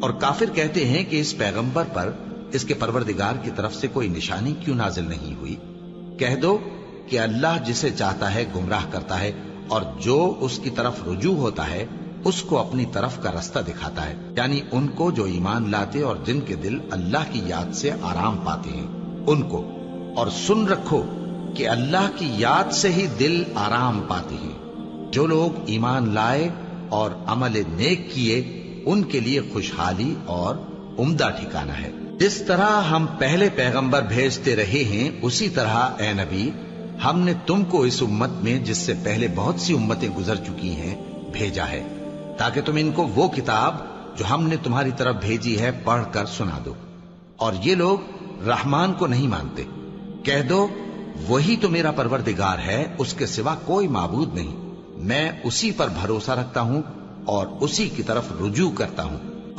اور کافر کہتے ہیں کہ اس پیغمبر پر اس کے پروردگار کی طرف سے کوئی نشانی کیوں نازل نہیں ہوئی؟ کہہ دو کہ اللہ جسے چاہتا ہے گمراہ کرتا ہے، اور جو اس کی طرف رجوع ہوتا ہے اس کو اپنی طرف کا رستہ دکھاتا ہے، یعنی ان کو جو ایمان لاتے اور جن کے دل اللہ کی یاد سے آرام پاتے ہیں ان کو۔ اور سن رکھو کہ اللہ کی یاد سے ہی دل آرام پاتے ہیں۔ جو لوگ ایمان لائے اور عمل نیک کیے ان کے لیے خوشحالی اور عمدہ ٹھکانہ ہے۔ جس طرح ہم پہلے پیغمبر بھیجتے رہے ہیں اسی طرح اے نبی ہم نے تم کو اس امت میں جس سے پہلے بہت سی امتیں گزر چکی ہیں بھیجا ہے، تاکہ تم ان کو وہ کتاب جو ہم نے تمہاری طرف بھیجی ہے پڑھ کر سنا دو۔ اور یہ لوگ رحمان کو نہیں مانتے۔ کہہ دو وہی تو میرا پروردگار ہے، اس کے سوا کوئی معبود نہیں، میں اسی پر بھروسہ رکھتا ہوں اور اسی کی طرف رجوع کرتا ہوں۔